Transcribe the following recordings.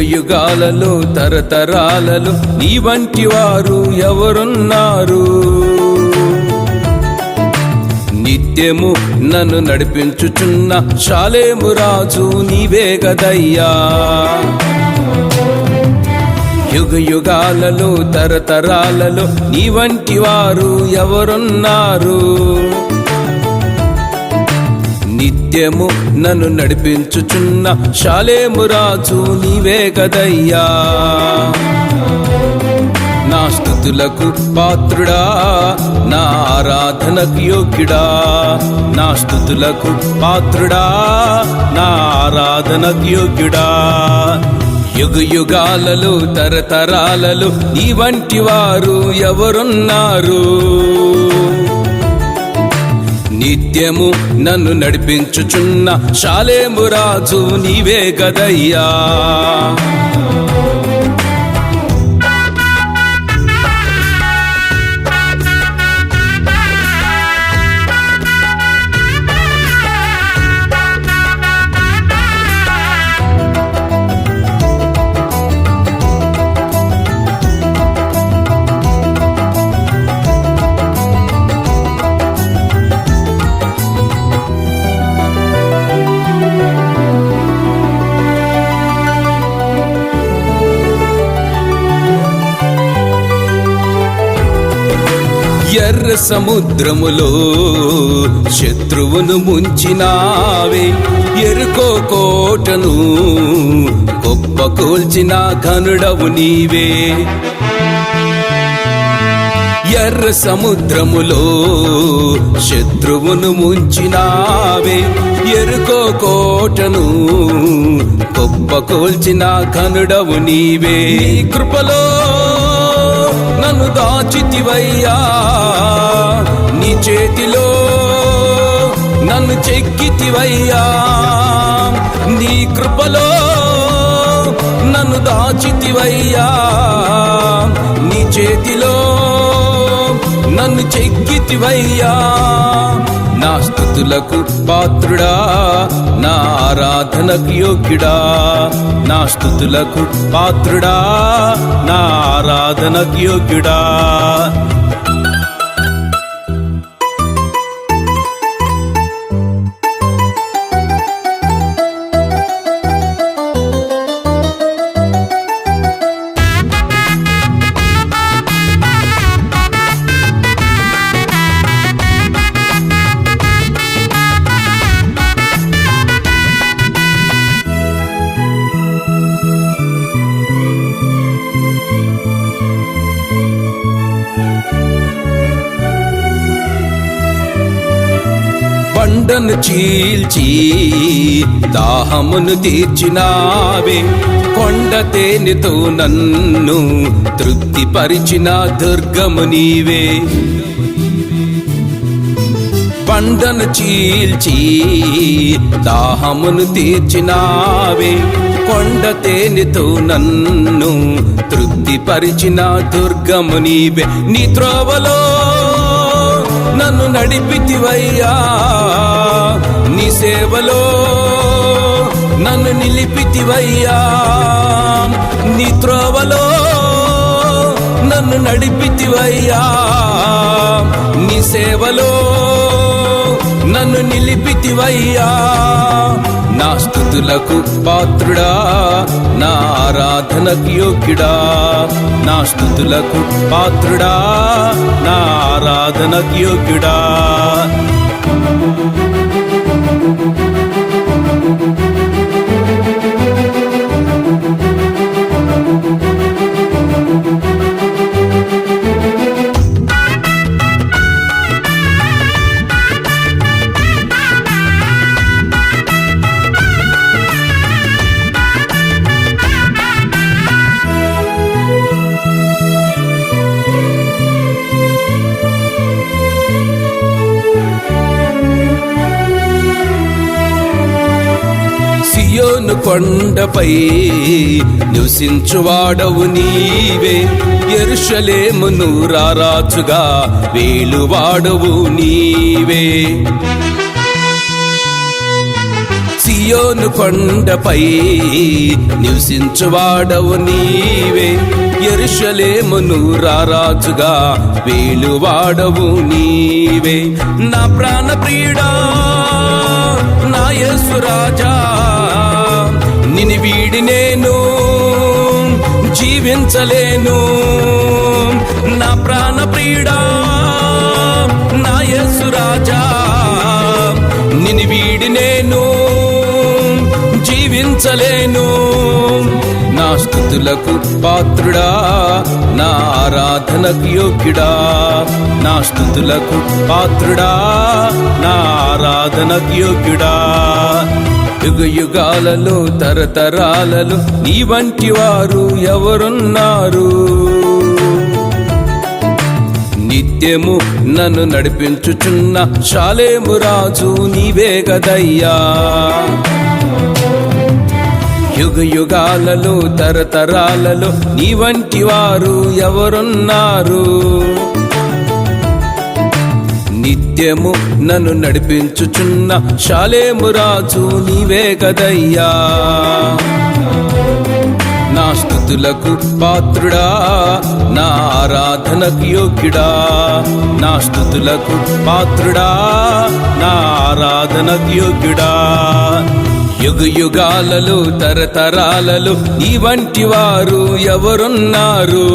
యుగాలలో తరతరాలలో నీ వంటి వారు ఎవరున్నారు? నిత్యము నన్ను నడిపించుచున్న షాలేము రాజు నీవే గదయ్యా. యుగాలలో తరతరాలలో నీ వంటి వారు ఎవరున్నారు? నిత్యము నన్ను నడిపించుచున్న షాలేము రాజు నీవే గదయ్యా. నా స్తుతులకు పాత్రుడా, నా ఆరాధనకు యోగ్యుడా. నా స్తుతులకు పాత్రుడా, నా ఆరాధనకు యోగ్యుడా. యుగాలలో తరతరాలలో నీ వంటి వారు ఎవరున్నారు? నిత్యము నన్ను నడిపించుచున్న షాలేము రాజు నీవే గదయ్యా. ఎర్ర సముద్రములో శత్రువును ముంచినావే, ఎరుకో కోటను గొప్ప కూల్చిన ఘనుడవు నీవే. ఎర్ర సముద్రములో శత్రువును ముంచినావే, ఎరుకో కోటను గొప్ప కూల్చిన ఘనుడవు నీవే. కృపలో నన్ను దాచితివయ్యా, నీ చేతిలో నన్ను చెక్కితివయ్యా. నీ కృపలో నన్ను దాచితివయ్యా, నీ చేతిలో నన్ను చెక్కితివయ్యా. నా స్తుతులకు పాత్రుడా, నా ఆరాధనకు యోగ్యుడా. నా స్తుతులకు పాత్రుడా, నా ఆరాధనకు యోగ్యుడా. బండను చీల్చి దాహమును తీర్చినావే, కొండ తేనెతో నన్ను తృప్తిపరిచిన దుర్గము నీవే. బండను చీల్చి దాహమును తీర్చినావే, కొండ తేనెతో నన్ను తృప్తిపరిచిన దుర్గము నీవే. నీ త్రోవలో నన్ను నడిపితివయ్యా, నీ సేవలో నన్ను నిలిపితివయ్యా. నీ త్రోవలో నన్ను నడిపితివయ్యా, నీ సేవలో నన్ను నిలిపితివయ్యా. నా స్తుతులకు పాత్రుడా, నా ఆరాధనకు యోగ్యుడా. నా స్తుతులకు పాత్రుడా, నా ఆరాధనకు యోగ్యుడా. సియోను కొండపై నివసించువాడవు నీవే, యెరూషలేమును రారాజుగా వేలువాడవు నీవే. సియోను కొండపై నివసించువాడవు నీవే, యెరూషలేమును రారాజుగా వేలువాడవు నీవే. నా ప్రాణ ప్రియుడా నా యేసు రాజా, నిన్ను వీడి నేను జీవించలేను. నా ప్రాణ ప్రియుడా నా యేసు రాజా, నిన్ను వీడి నేను జీవించలేను. నా స్తుతులకు పాత్రుడా, నా ఆరాధనకు యోగ్యుడా, నా స్తుతులకు పాత్రుడా, నా ఆరాధనకు యోగ్యుడా. యుగ యుగాలలో తరతరాలలో నీ వంటి వారు ఎవరున్నారు? నిత్యము నన్ను నడిపించుచున్న షాలేము రాజు నీవే గదయ్యా. యుగ యుగాలలో తరతరాలలో నీ వంటి వారు ఎవరున్నారు? నిత్యము నన్ను నడిపించుచున్న షాలేము రాజు నీవే గదయ్యా. నా స్తుతులకు పాత్రుడా, నా ఆరాధనకు యోగ్యుడా, నా స్తుతులకు పాత్రుడా, నా ఆరాధనకు యోగ్యుడా. యుగ యుగాలలో తరతరాలలో నీ వంటి వారు ఎవరున్నారు?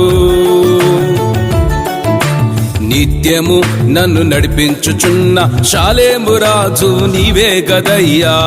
నిత్యము నన్ను నడిపించుచున్న షాలేము రాజు నీవే గదయ్యా.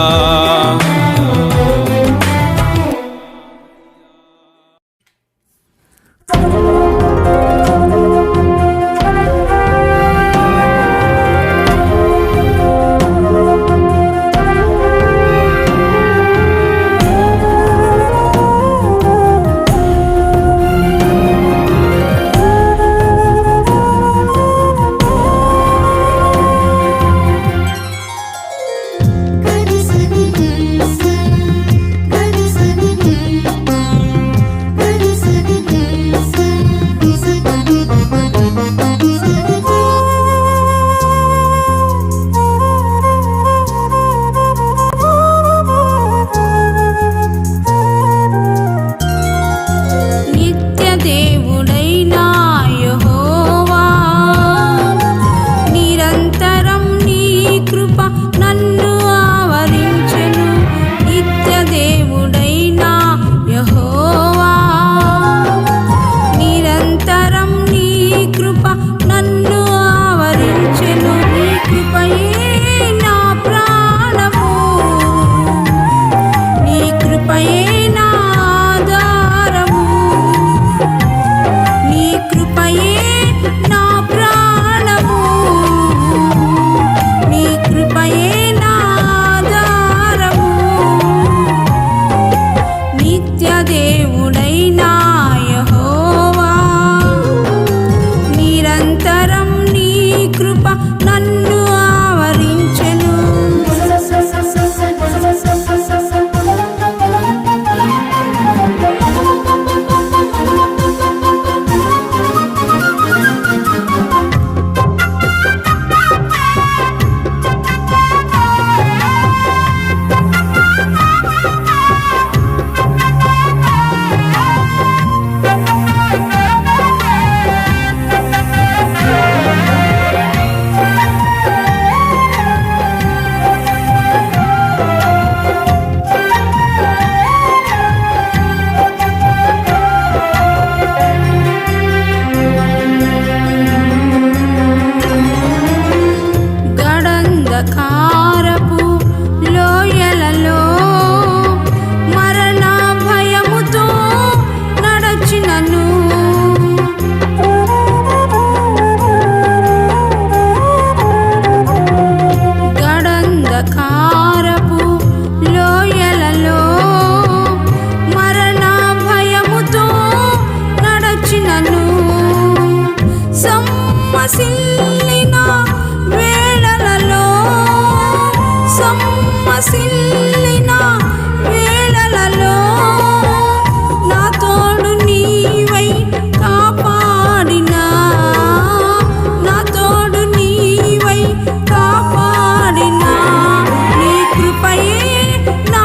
నా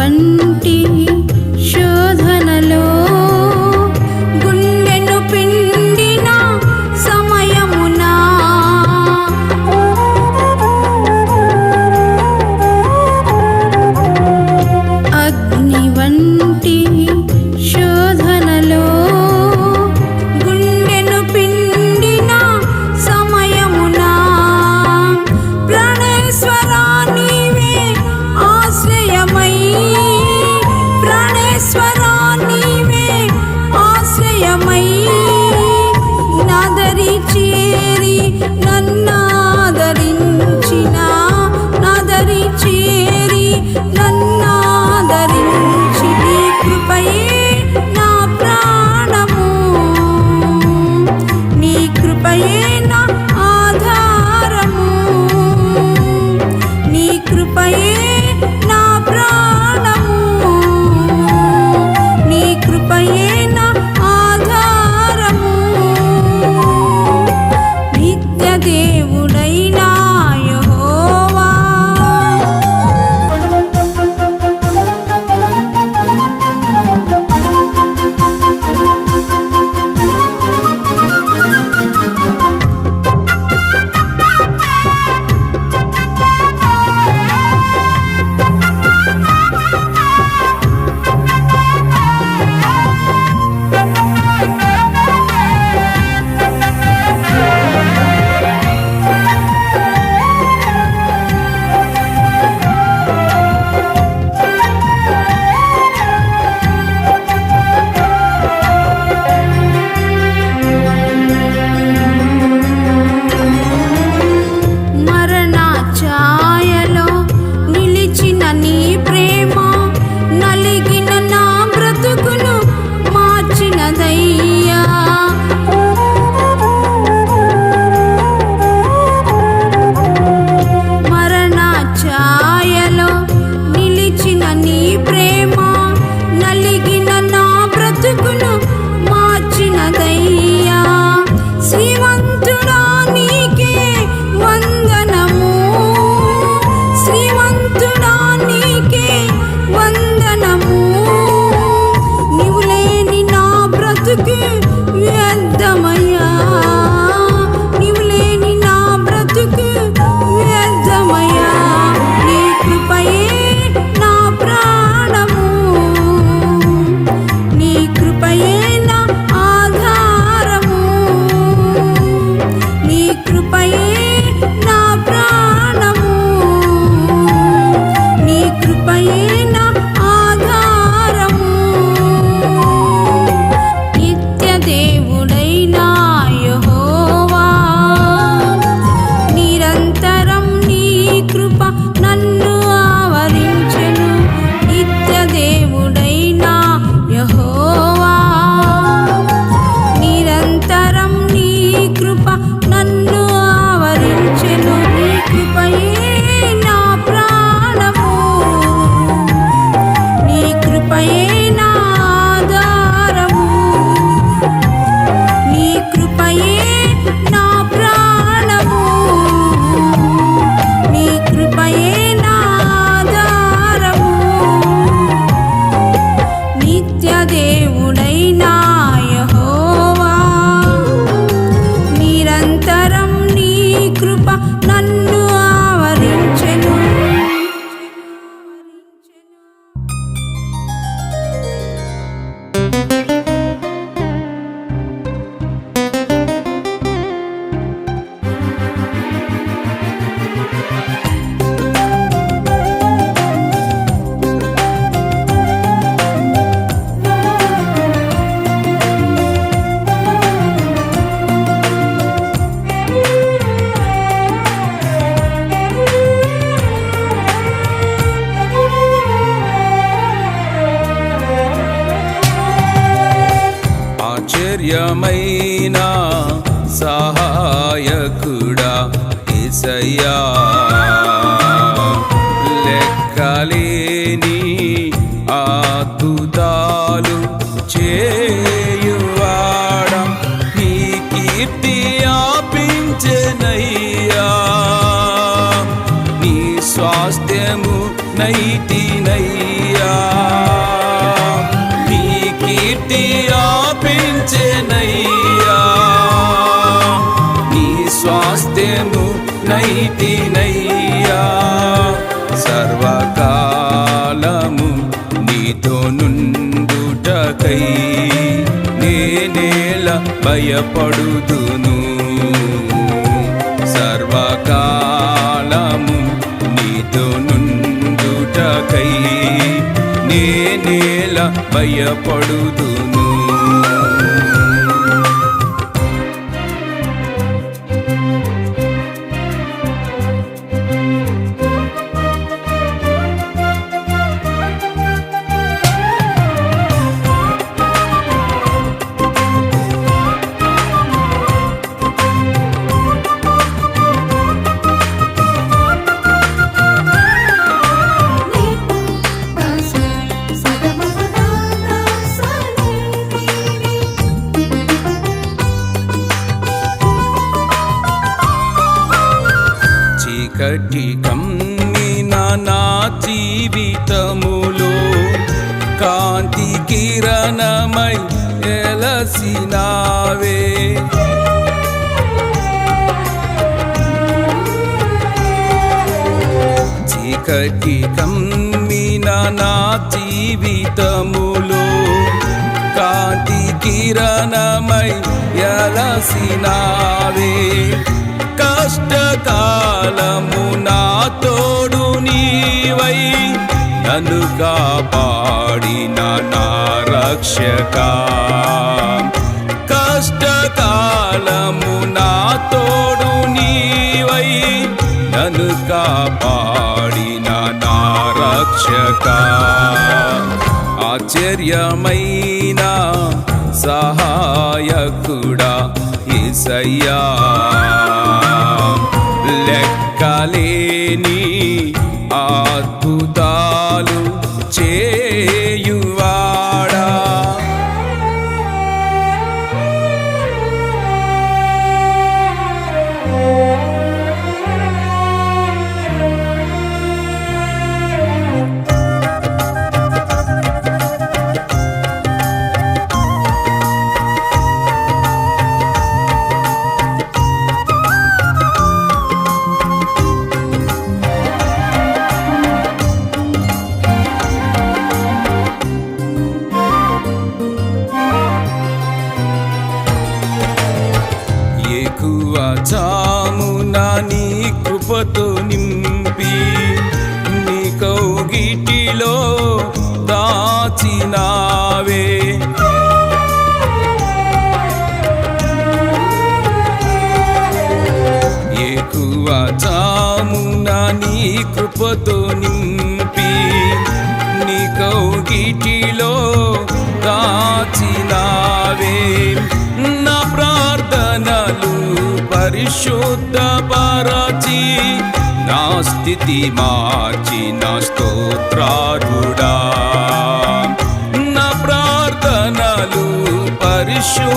వంటి శోధనలో గుండెను పిండిన సమయమున అగ్ని వంటి శోధనలో గుండెను పిండిన సమయమున ప్రాణేశ్వరా నీవే ఆశ్రయమై, ప్రాణేశ్వరా నీవే ఆశ్రయమై నాదరి చేరి నన్నాదరించిన, నాదరి చేరి నన్నాదరించి నీ కృపయే నా ప్రాణము, నీ కృపయే నా ఆధారము, నీ కృపయే నా ప్రాణము, నీ కృపయే నా ఆధారము. నిత్య దేవుడైనా యెహోవా, మరణ ఛాయలో నిలిచిన నీ ప్రేమ నలిగిన నా బ్రతుకును మార్చినదయ్యా. మరణ ఛాయలో నిలిచిన నీ ప్రేమ నలిగిన నా బ్రతుకును మార్చినదయ్యా. శ్రీమంతుడా నీకే వందనము, శ్రీమంతుడా నీకే వందనము. నీవు లేని నా బ్రతుకు వ్యర్థమయ్యా, నీవు లేని నా బ్రతుకు వ్యర్థమయ్యా. నీ కృపయే నా ప్రాణము, నీ కృపయే నా ఆధారము, నీ కృపయే నా ప్రాణము, నీ కృపయే నా ఆధారము. నిత్య దేవుడైనా యెహోవా, నిరంతరం నీ కృప నన్ను ఆవరించెను. నిత్య దేవుడైనా యెహోవా, నిరంతరం నీ కృప నన్ను ఆవరించెను. నీ కృపయే నా ప్రాణము, నీ కృపయే నా ఆధారము, నీ కృపయే నా ప్రాణము, నీ కృపయే నా ఆధారము. నిత్య దేవుడైనా యెహోవా, నిరంతరం నీ కృప నన్ను ఆవరించెను. ఆశ్చర్యమైన సహాయకుడా యేసయ్యా, లెక్కలేని అద్భుతాలు చేయువాడా, నీ కీర్తి ఆపించెనయ్యా. నీ స్వాస్థ్యము నైతినయ్యా, నీతో నుండుటకై నేనేల భయపడుదును. సర్వకాలము నీతో నుండుటకై నేనేల భయపడుదును. చీకటి కమ్మిన నా జీవితములో కాంతి కిరణమై ఎలసినావే. చీకటి కమ్మిన నా జీవితములో కాంతి కిరణమై ఎలసినావే. కష్టకాలము నా తోడు నీవై నన్ను కాపాడిన నా రక్షక. కష్టకాలము నా తోడు నీవై నన్ను కాపాడిన నా రక్షక. ఆశ్చర్యమైన సహాయకుడా యేసయ్యా, లెక్కలేని అద్భుతాలు చేయువాడా. జామున నీ కృపతో నింపి నీ కౌగిటిలో దాచినావే. ఎక్కువ జామున నీ కృపతో నింపి నీ కౌగిటిలో దాచినావే. నా ప్రార్థనలు పరిశుద్ధపరచి నా స్థితి మార్చిన స్తోత్రారుడా. నా ప్రార్థనలు పరిశుద్ధపరచి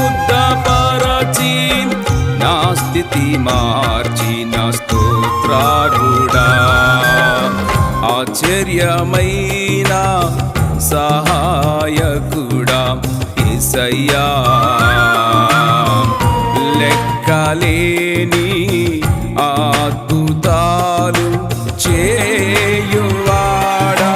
నా స్థితి మార్చిన స్తోత్రారుడా. ఆశ్చర్యమైన సహాయకుడా యేసయ్యా, లెక్కలేని అద్భుతాలు చేయువాడా.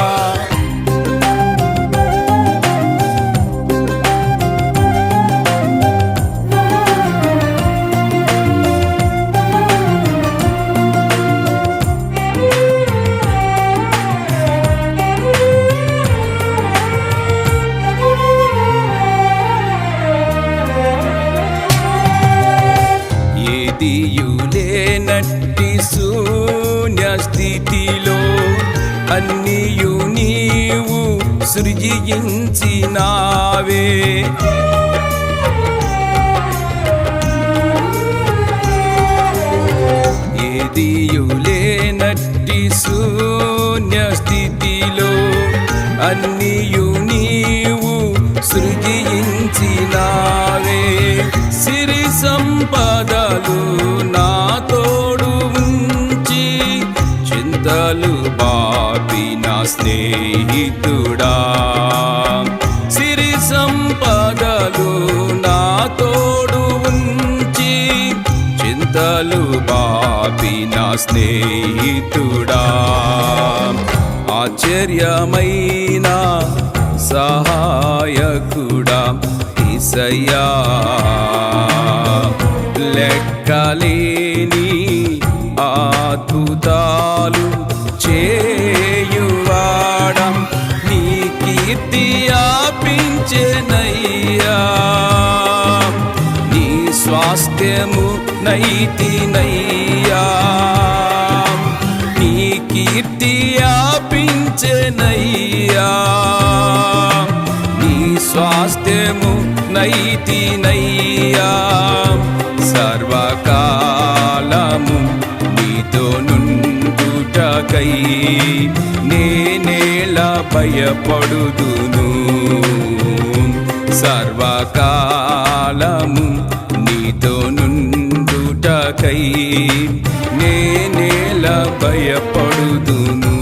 ఏదియులేనట్టి శూన్య స్థితిలో అన్నియు నీవు సృజించినావే. ఏదియులేనట్టి శూన్య స్థితిలో అన్నియు నీవు సృజించినావే. సిరి సంపదలు నా తోడు ఉంచి చింతలు బాపిన స్నేహితుడా. సిరి సంపదలు నా తోడు ఉంచి చింతలు బాపిన స్నేహితుడా. ఆశ్చర్యమైన సహాయకుడా యేసయ్యా లెక్కలేని అద్భుతాలు చేయువాడా నీ కీర్తి వ్యాపించెనయ్యా నీ స్వాస్థ్యము నైతినయ్యా నీ కీర్తి వ్యాపించెనయ్యా నీ స్వాస్థ్యము నైతినయ్యా సర్వకాలము నీతో నుండుటకై నేనేలా భయపడుదును సర్వకాలము నీతో నుండుటకై నేనేలా భయపడుదును.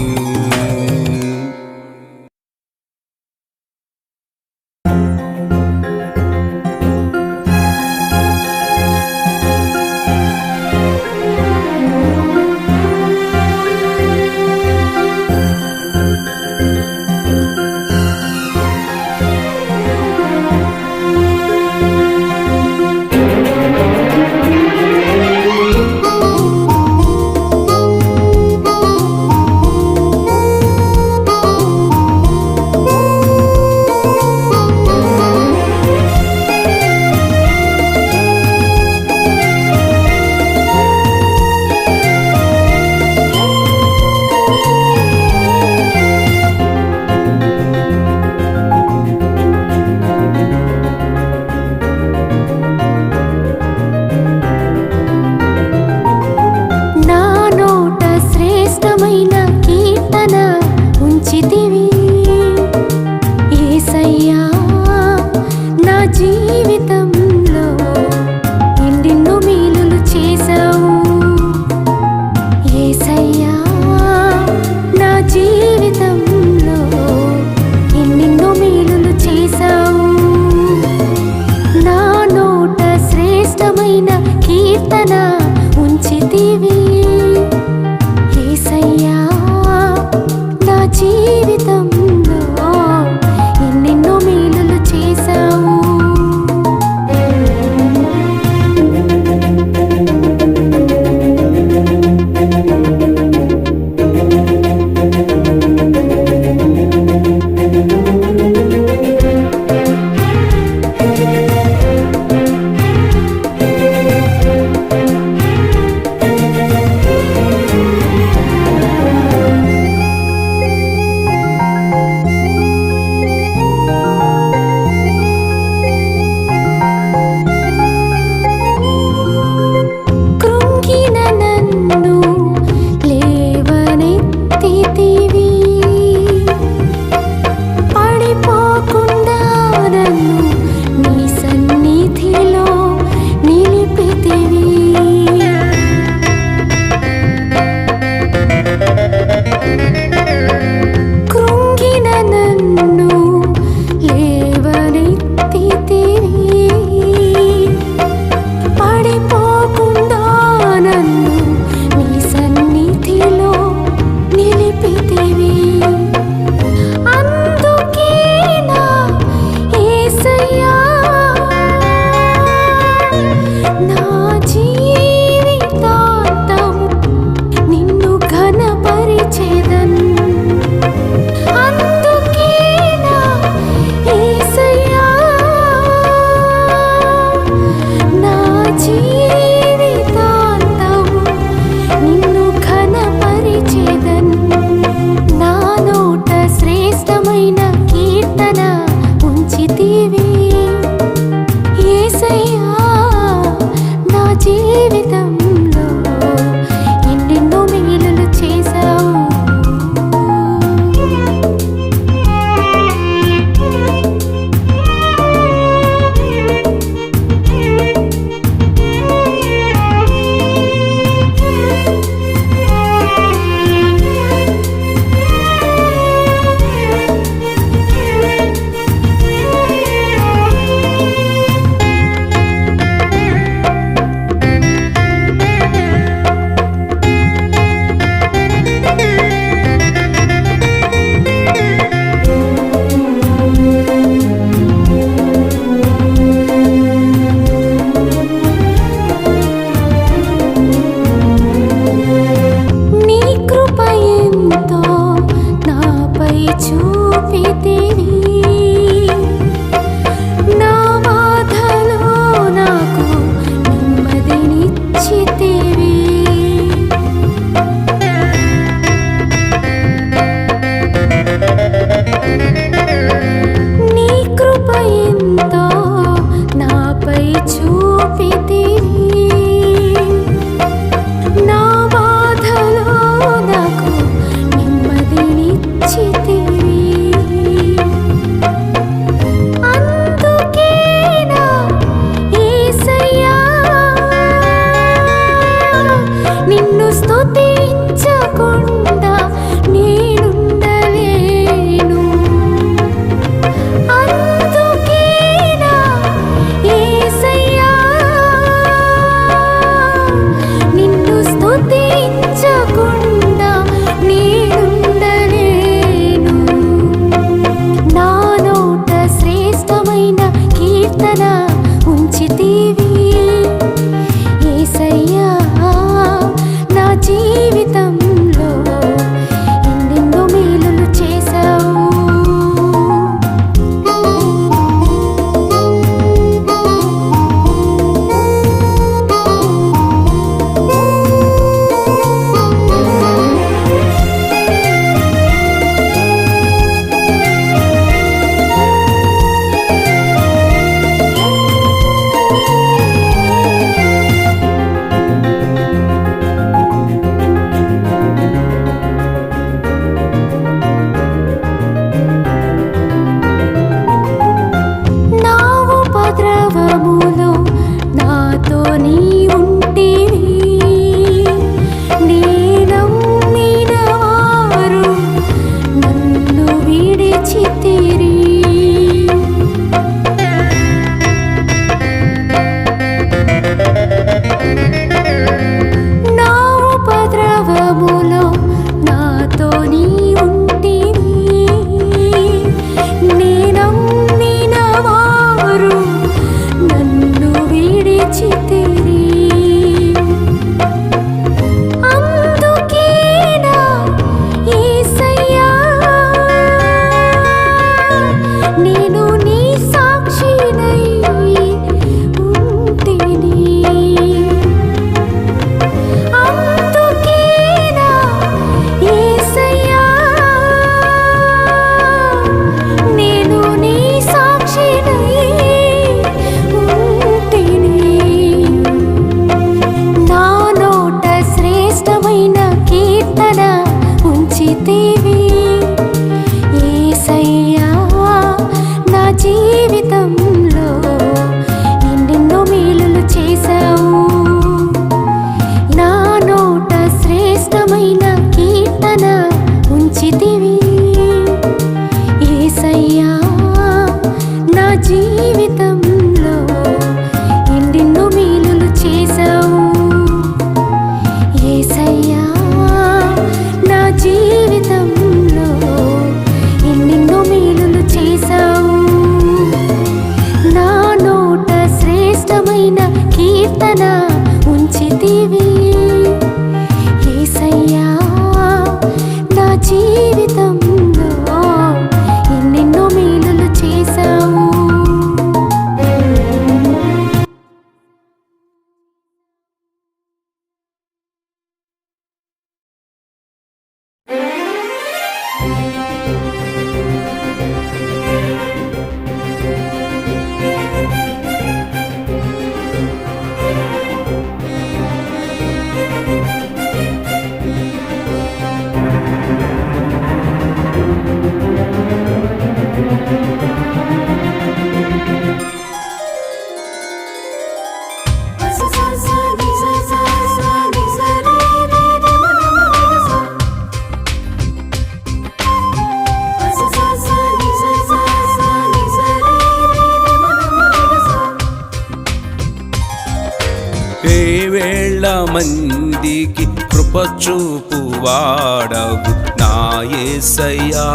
మందికి కృప చూపువాడవు నా యేసయ్యా.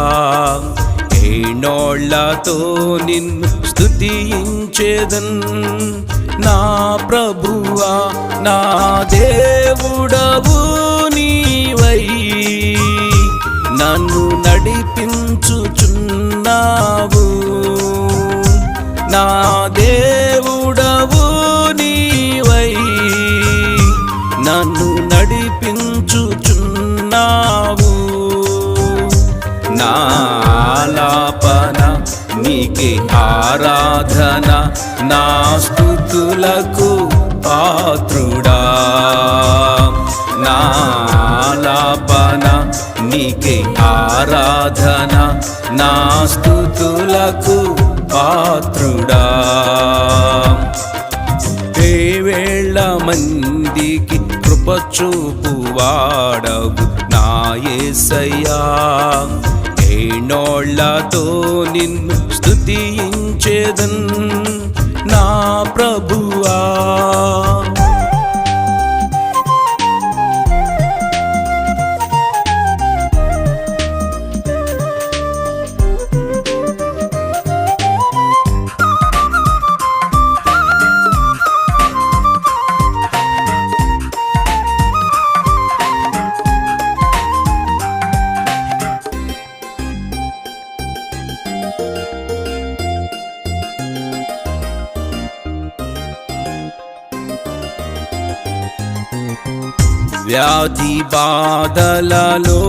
ఏనోళ్ళతో నిన్ను స్తుతించెదన్ నా ప్రభువా, నా దేవుడవు నీవై నన్ను నడిపించుచున్నావు. నా దేవుడవు నీవై నన్ను నడిపించుచున్నావు. నా ఆలాపన నీకే ఆరాధన, నా స్తుతులకు పాత్రుడా. నా ఆలాపన నీకే ఆరాధన, నా స్తుతులకు పాత్రుడా. వేవేళ మందికి కృప చూపువాడవు నా యేసయ్యా. ఏనోళ్ళతో నిన్ను స్తుతించెదన్ నా ప్రభువా. వ్యాధి బాధలలో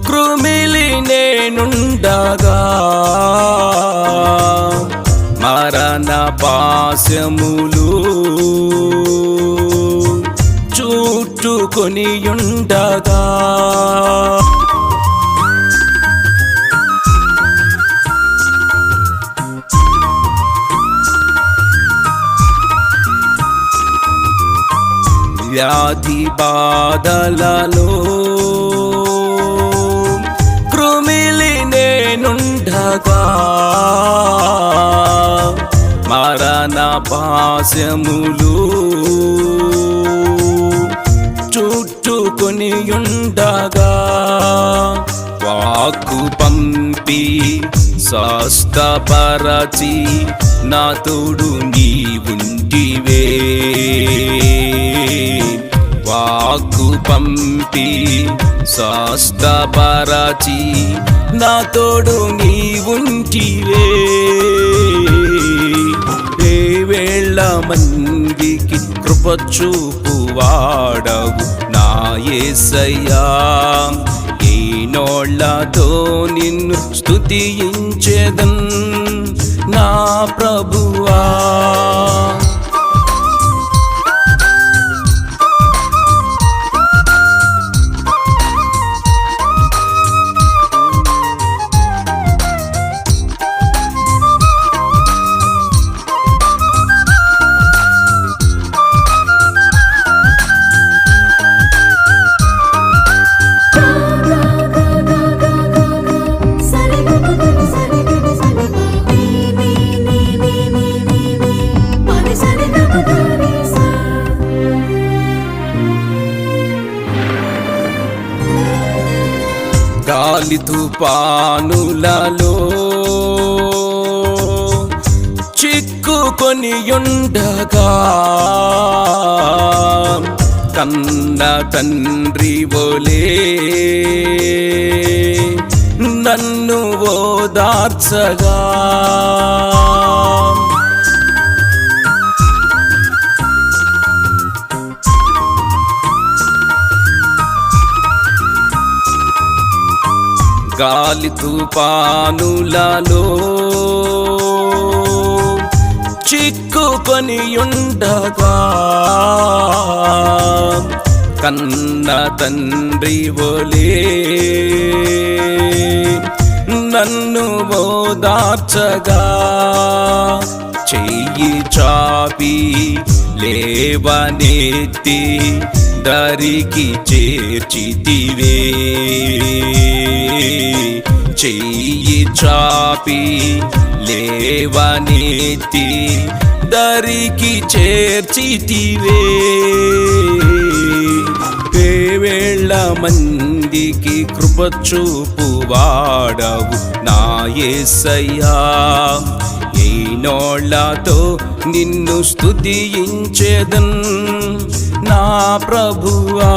కృమిలి నేనుండగా, మరణ పాశములు చుట్టుకొనియుండగా, వ్యాధి బాధలలో కృమిలి నేనుండగా, మరణ పాశములు చుట్టుకొనియుండగా, వాక్కు పంపి స్వస్థపరచి నా తోడు నీవుంటివే. వాక్కు పంపి స్వస్థపరచి నా తోడు నీవుంటివే. వేవేళ మందికి కృప చూపువాడవు నా యేసయ్యా. ఏనోళ్ళతో నిన్ను స్తుతించెదన్ నా ప్రభువా. గాలి తుఫానులలో చిక్కుకొనియుండగా, కన్న తండ్రి వలె నన్ను ఓదార్చగా, గాలి తుఫానులలో చిక్కుకొనియుండగా, కన్న తండ్రి వలె నన్ను ఓదార్చగా, చెయ్యి చాపి లేవనెత్తి దరికి చేర్చితివే. చెయ్యి చాపి లేవనెత్తి దరికి చేర్చితివే వేవేళ్ళ మందికి కృప చూపు వాడవు నా యేసయ్యా ఈ నోళ్ళతో నిన్ను స్తుతించెదన్ నా ప్రభువా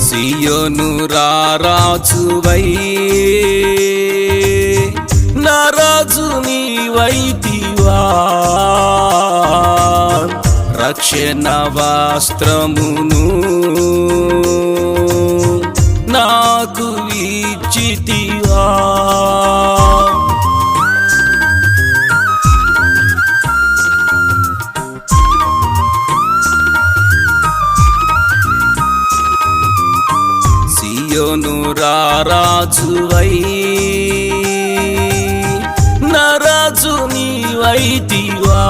సియోను రారాజువై నా రాజు నీవైతివా రక్షణ వస్త్రమును నాకు ఇచ్చితివా సియోను రారాజువై నా రాజు నీవైతివా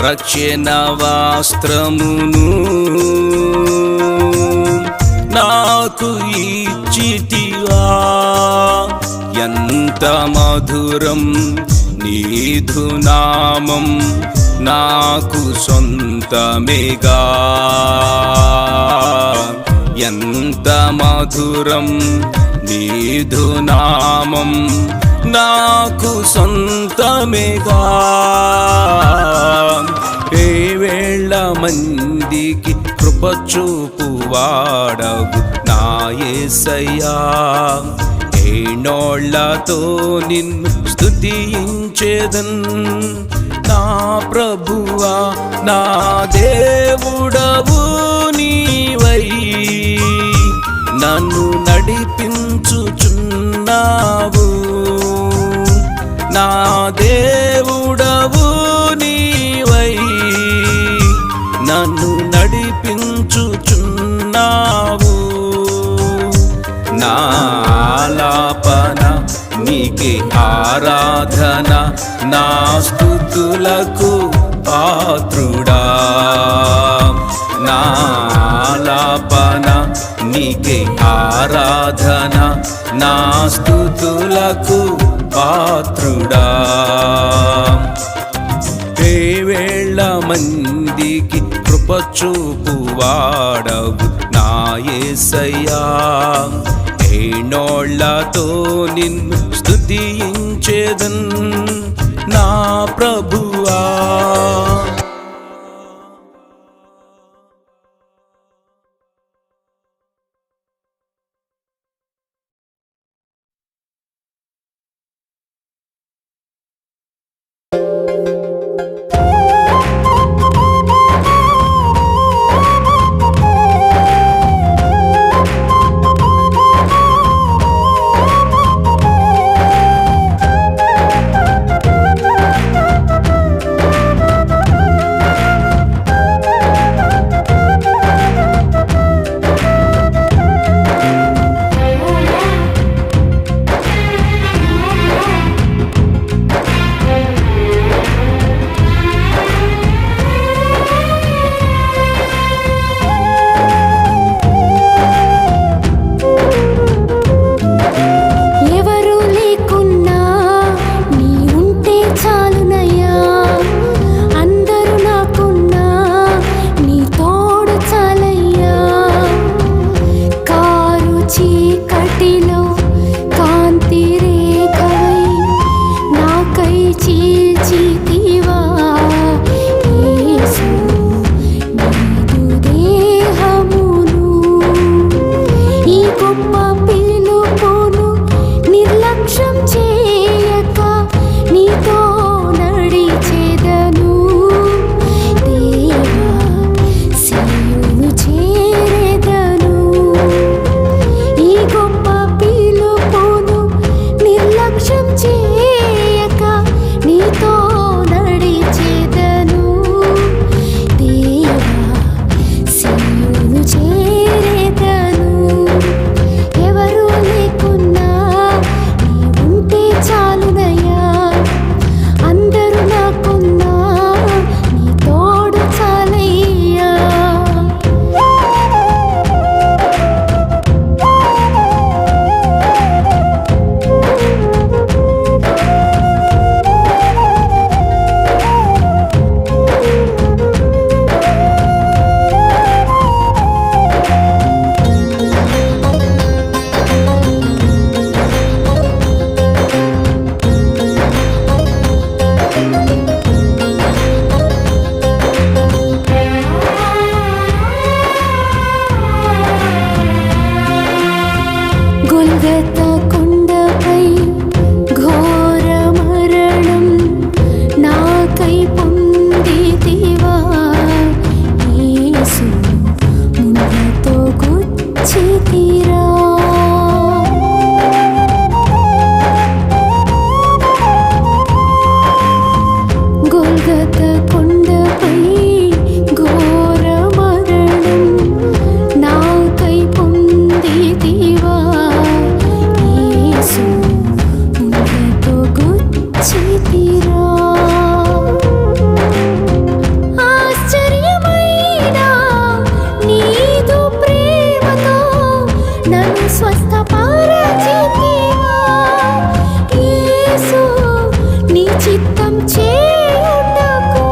రక్షణ వస్త్రమును నాకు ఇచ్చితివా ఎంత మధురం నీదు నామం నాకు సొంతమేగా ఎంత మధురం నీదు నామం నాకు సొంతమేగా వేవేళ్ళ మందికి కృప చూపు వాడవు నా యేసయ్యా ఏనోళ్ళతో నిన్ను స్తుతించెదన్ నా ప్రభువా నా దేవుడవు నీవై నన్ను నడిపించుచున్నావు నా దేవుడవు నీవై నన్ను నడిపించుచున్నావు నా ఆలాపన నీకే ఆరాధన నా స్తుతులకు పాత్రుడా నా ఆలాపన నీకే ఆరాధన నా స్తుతులకు పాత్రుడా వేవేళ్ళ మందికి కృప చూపు వాడవు నా యేసయ్యా ఏనోళ్ళతో నిన్ను స్తుతించెదన్ నా ప్రభువా గొల్గొతా కొండపై ఘోర మరణం నాకై పొందితివా యేసు ముళ్ళతో గుచ్చితిరా గొల్గొతా కొండపై ఘోర మరణం నాకై పొందితివా యేసు ముళ్ళతో గుచ్చితిరా ఆశ్చర్యమైన నీదు ప్రేమతో నన్ను స్వస్థపరచితివా యేసు నీ చిత్తం చేయుటకు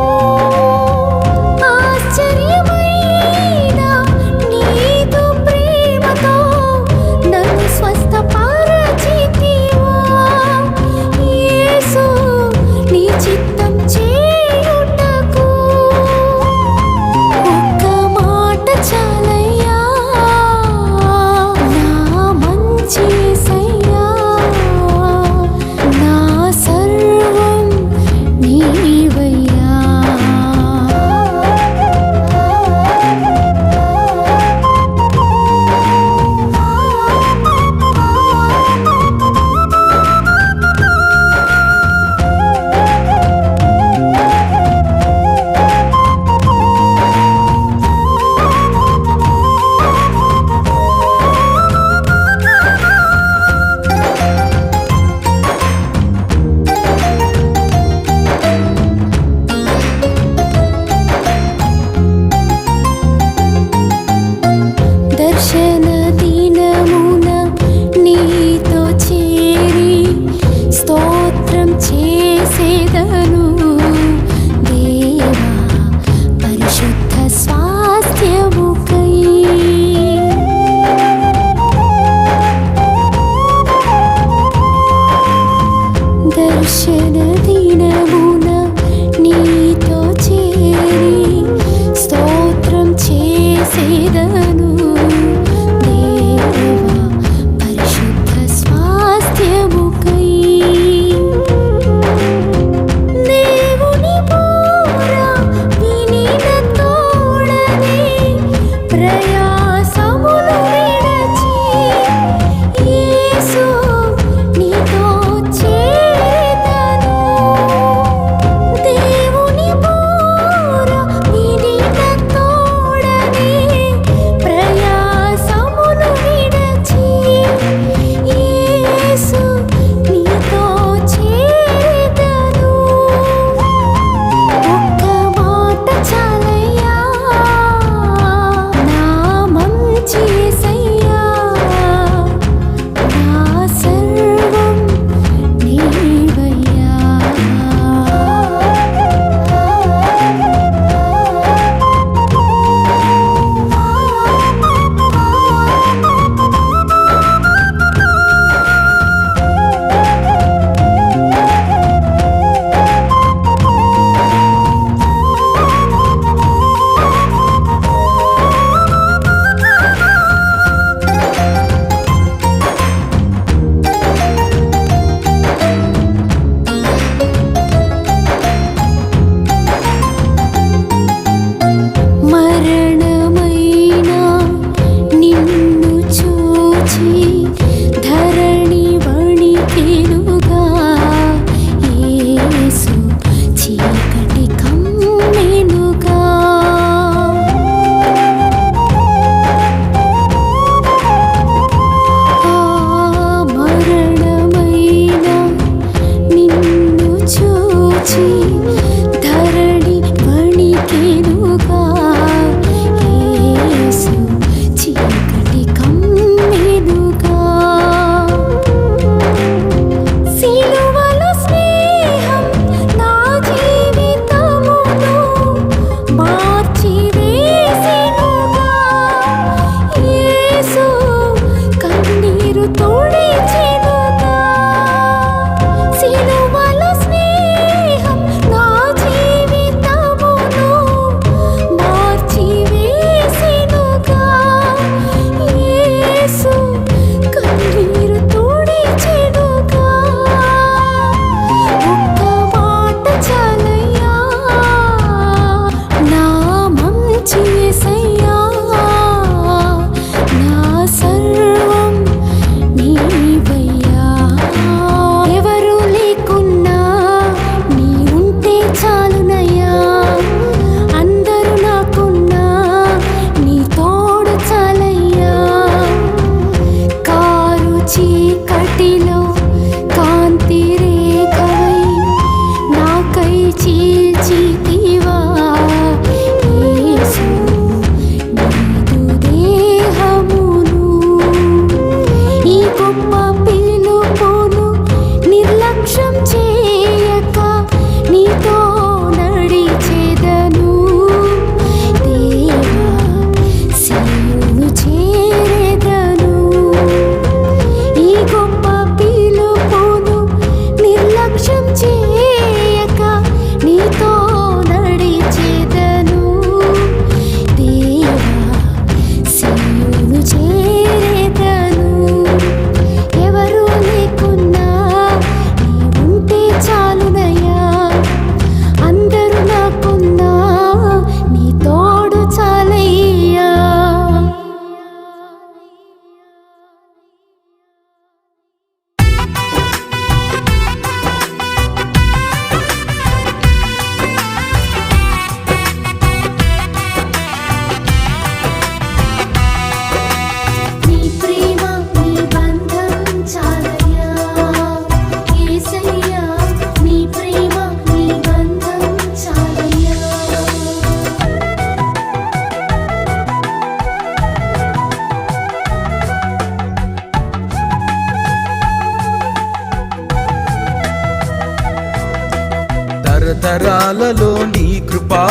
తరతరాలలో నీ కృపా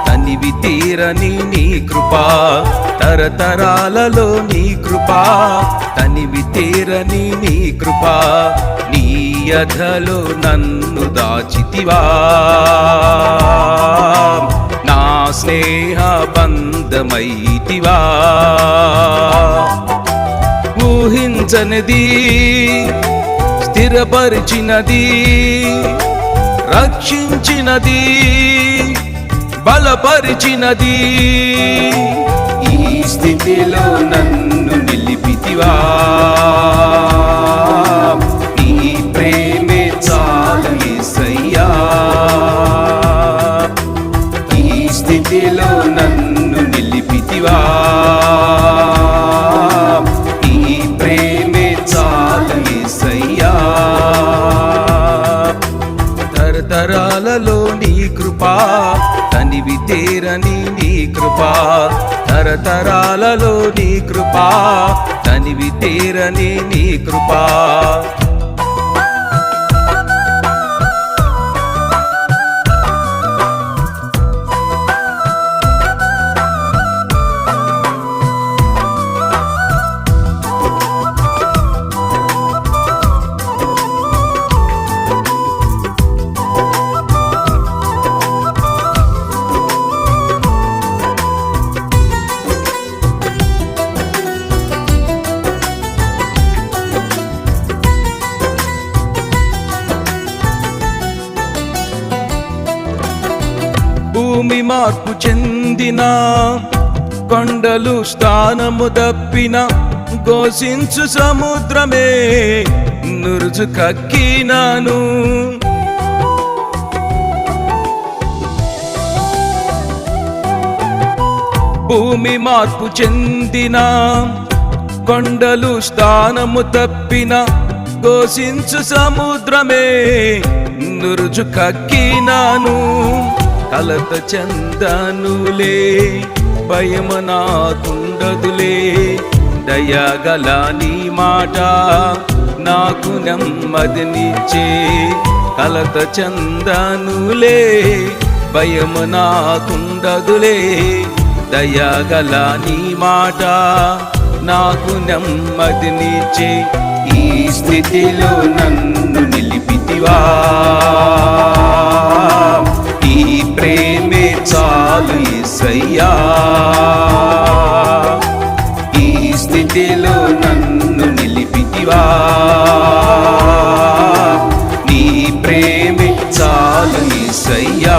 తనివి తీరని నీ కృపా తరతరాలలో నీ కృపా తనివి తీరని నీ కృపా నీ అధలో నన్ను దాచితివా నా స్నేహ బంధమైతివా ఊహించనిది స్థిరపరిచినది రక్షించినది బలపరిచినది ఈ స్థితిలో నన్ను నిలిపితివా నీ ప్రేమే చాలు యేసయ్యా ఈ స్థితిలో నన్ను నిలిపితివా నీ ప్రేమే చాలు యేసయ్యా తరతరాలలో నీ కృపా తనివి తీరని నీ కృపా తరతరాలలో నీ కృపా తనివి తీరని నీ కృపా భూమి మార్పు చెందిన కొండలు స్థానము దప్పిన ఘోషించు సముద్రమే నురుజు కక్కినాను భూమి మార్పు చెందిన కొండలు స్థానము తప్పిన ఘోషించు సముద్రమే నురుజు కక్కినాను కలత చందనులే భయము నాకుండదులే దయగల నీ మాట నాకు నెమ్మదినిచ్చే కలత చందనులే భయము నాకుండదులే దయగల నీ మాట నాకు నెమ్మదినిచ్చే ఈ స్థితిలో నన్ను నిలిపితివా నీ ప్రేమే చాలు యేసయ్యా ఈ స్థితిలో నన్ను నిలిపితివా నీ ప్రేమే చాలు యేసయ్యా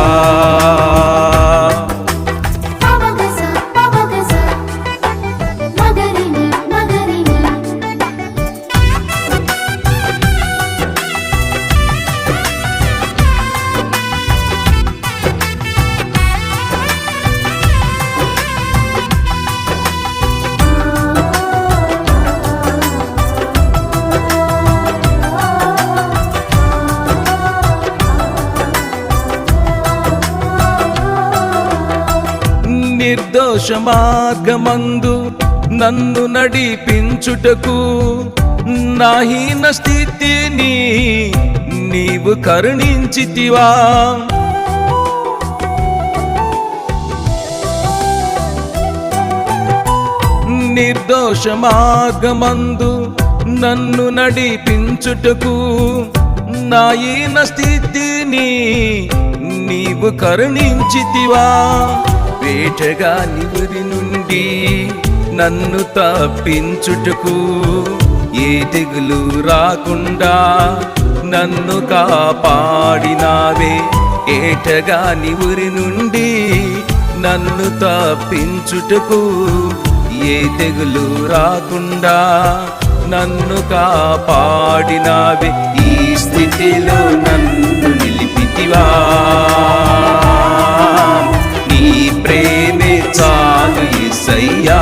నిర్దోష మార్గమందు నన్ను నడిపించుటకు నా హీన స్థితిని నీవు కరుణించితివా నిర్దోష మార్గమందు నన్ను నడిపించుటకు నా హీన స్థితిని నీవు కరుణించితివా వేటగాని ఊరి నుండి నన్ను తప్పించుటకు ఏ తెగులు రాకుండా నన్ను కాపాడినావే ఏటగాని ఊరి నుండి నన్ను తప్పించుటకు ఏ తెగులు రాకుండా నన్ను కాపాడినావే ఈ స్థితిలో నన్ను నిలిపితివా నీ ప్రేమే చాలు యేసయ్యా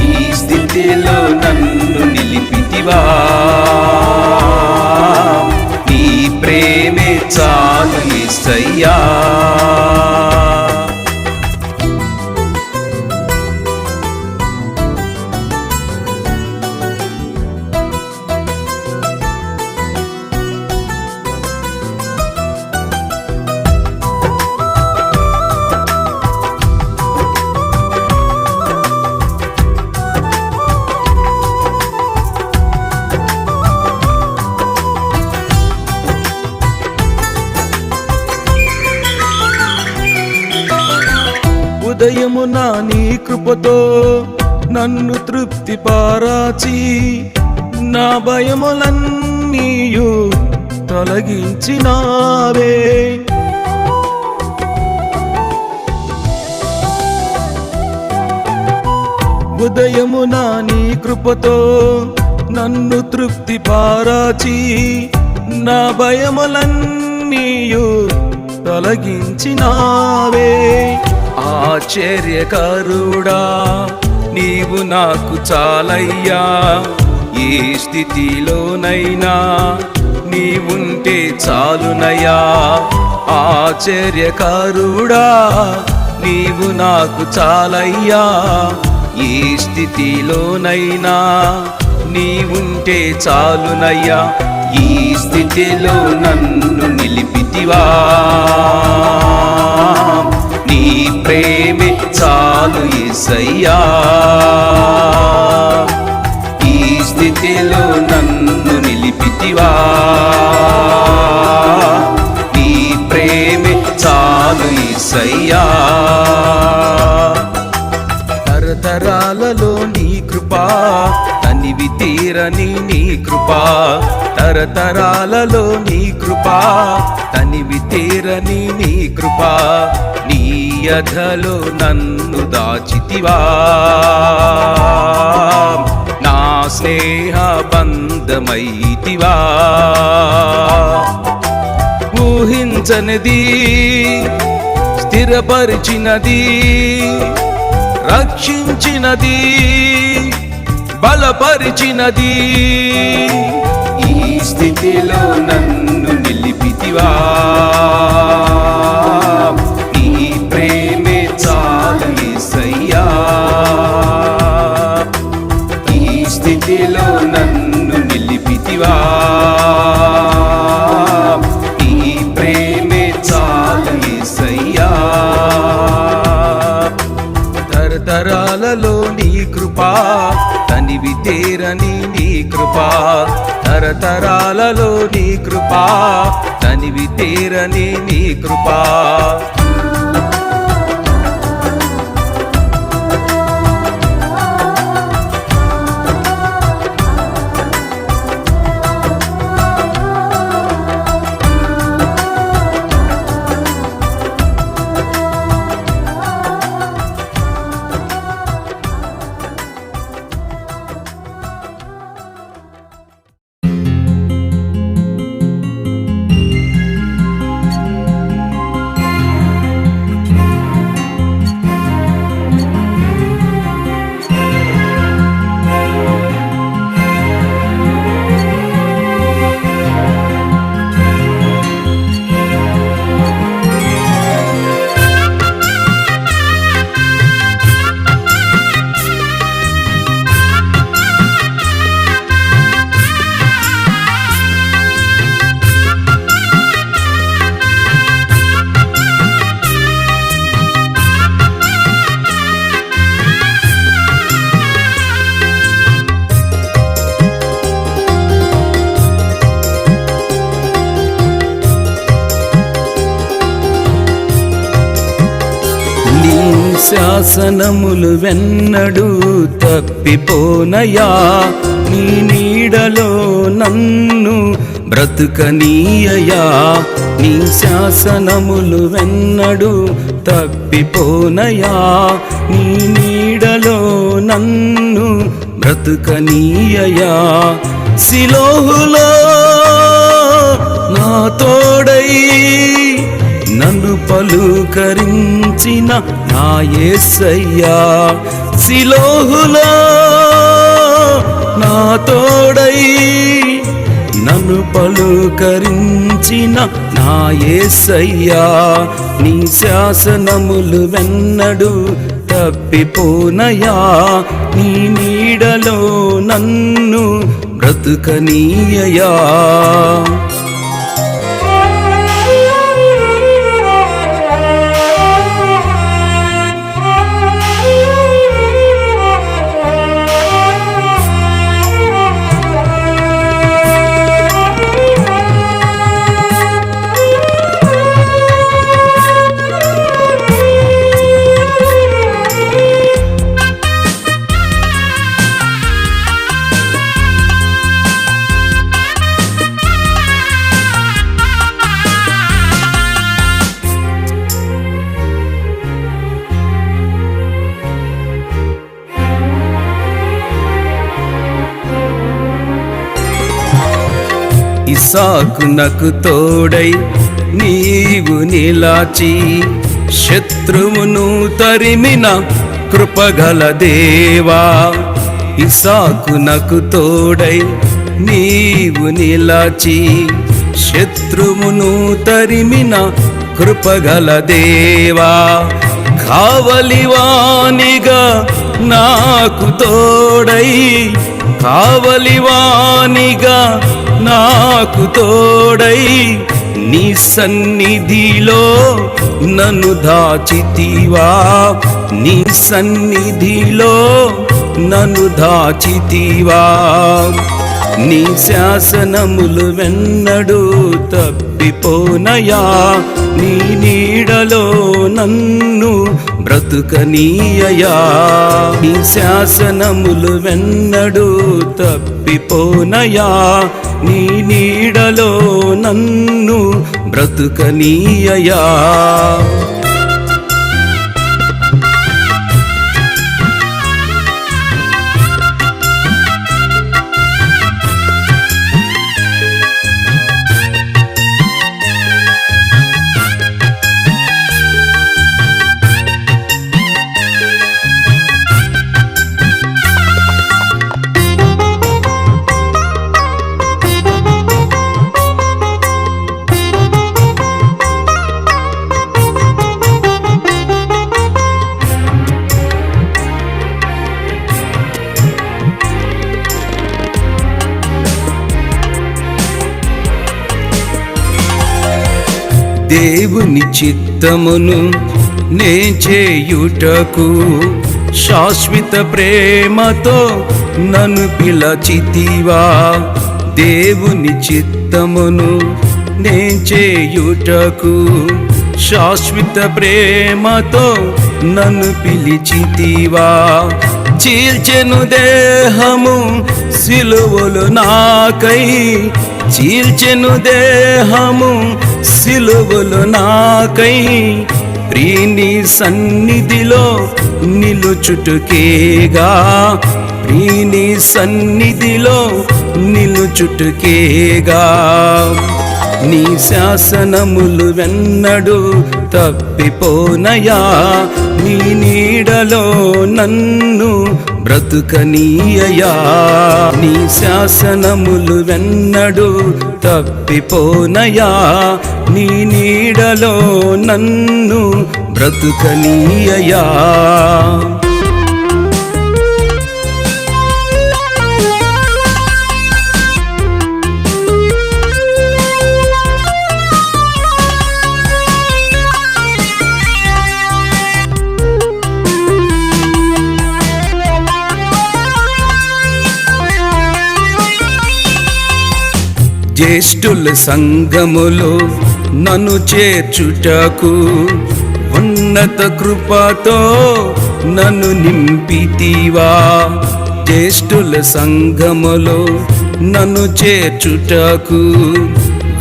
ఈ స్థితిలో నన్ను నిలిపితివా నీ ప్రేమే చాలు యేసయ్యా ఉదయమున నీ కృపతో నన్ను తృప్తిపరచి నా భయములన్నీయు తొలగించినావే. ఉదయమున నీ కృపతో నన్ను తృప్తిపరచి నా భయములన్నీయు తొలగించినావే. ఆశ్చర్యకరుడా నీవు నాకు చాలయ్యా, ఏ స్థితిలోనైనా నీవుంటే చాలునయ్యా. ఆశ్చర్యకరుడా నీవు నాకు చాలయ్యా, ఏ స్థితిలోనైనా నీవుంటే చాలునయ్యా. ఈ స్థితిలో నన్ను నిలిపితివా, నీ ప్రేమే చాలు యేసయ్యా. ఈ స్థితిలో నన్ను నిలిపితివా, నీ ప్రేమే చాలు యేసయ్యా. తరతరాలలో నీ కృపా తనివి తీరని నీ కృపా, తరతరాలలో నీ కృపా తనివి తీరని నీ కృపా. నీ యధలో నన్ను దాచితివా, నా స్నేహ బంధమైతివా. ఊహించనిది స్థిరపరిచినది, రక్షించినది, బలపరిచినది. ఈ స్థితిలో నన్ను నిలిపితివా, నీ ప్రేమే చాలు యేసయ్యా. ఈ స్థితిలో నన్ను నిలిపితివా, నీ ప్రేమే చాలు యేసయ్యా. తరతరాలలో నీ కృపా తనివి తీరని నీ కృపా, తరతరాలలో నీ కృపా తనివి తీరని నీ కృపా. శాసనములు వెన్నడు తప్పిపోనయా, నీ నీడలో నన్ను బ్రతుకనీయయా. నీ శాసనములు వెన్నడు తప్పిపోనయా, నీ నీడలో నన్ను బ్రతుకనీయయా. సిలోహులో నా తోడై నన్ను పలుకరించిన నా యేసయ్యా. సిలోహులో నా తోడై నన్ను పలుకరించిన నా యేసయ్యా. నీ శాసనములు వెన్నడు తప్పిపోనయా, నీ నీడలో నన్ను బ్రతుకనీయయా. ఇస్సాకునకు తోడై నీవు నిలాచి శత్రువును తరిమిన కృపగల దేవా. ఇస్సాకునకు తోడై నీవు నిలాచి శత్రువును తరిమిన కృపగల దేవా. కావలివానిగా నాకు తోడై కావలివానిగా నాకు తోడై నీ సన్నిధిలో నన్ను దాచితివా. నీ సన్నిధిలో నన్ను దాచితివా. నీ శాసనములు వెన్నడూ తప్పిపోనయా. నీ నీడలో నన్ను బ్రతుకనీయయా. నీ శాసనములు వెన్నడూ తప్పిపోనయా. నీ నీడలో నన్ను బ్రతుకనీయయా. దేవుని చిత్తమును నే చేయుటకు శాశ్వత ప్రేమతో నన్ను పిలచితివా. దేవుని చిత్తమును నే చేయుటకు శాశ్వత ప్రేమతో నన్ను పిలిచితివా. చీల్చెను దేహము సిలువలు నాకై. చీల్చెను దేహము సిలువలు నాకై. ప్రియుని సన్నిధిలో నిలుచుటకేగా. ప్రియుని సన్నిధిలో నిలుచుటకేగా. నీ శాసనములు వెన్నడూ తప్పిపోనయా. నీ నీడలో నన్ను బ్రతుకనీయయా. నీ శాసనములు వెన్నడూ తప్పిపోనయా. నీ నీడలో నన్ను బ్రతుకనీయయా. జ్యేష్ఠుల సంఘములో నన్ను చేర్చుటకు ఉన్నత కృపతో నన్ను నింపితివా. జ్యేష్ఠుల సంఘములో నన్ను చేర్చుటకు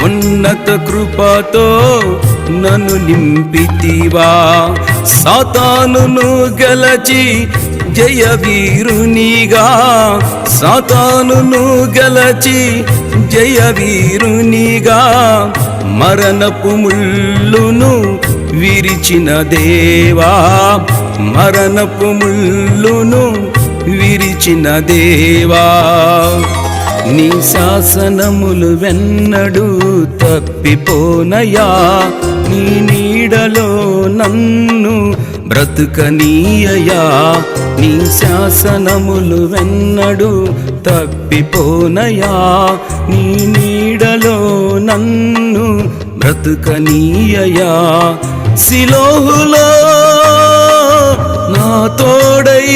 ఉన్నత కృపతో నన్ను నింపితివా. సాతానును గెలచి జయవీరునిగా. సాతానును గెలచి జయవీరునిగా. మరణపు ముళ్ళును విరిచిన దేవా. మరణపు ముళ్ళును విరిచిన దేవా. నీ శాసనములు వెన్నడూ తప్పిపోనయా. నీ నీడలో నన్ను బ్రతుకనీయయా. నీ శాసనములు వెన్నడూ తప్పిపోనయా. నీ నీడలో నన్ను బ్రతుకనీయయా. సిలోహులో నా తోడై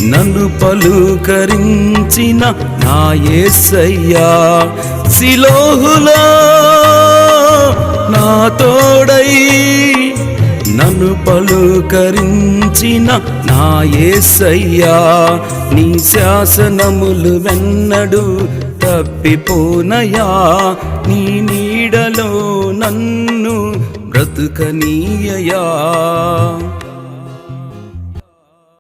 నన్ను పలుకరించిన నా యేసయ్యా. సిలోహులో నా తోడై నన్ను పలుకరించిన నా యేసయ్యా. నీ శాసనములు వెన్నడూ తప్పిపోనయా. నీ నీడలో నన్ను బ్రతుకనీయయా.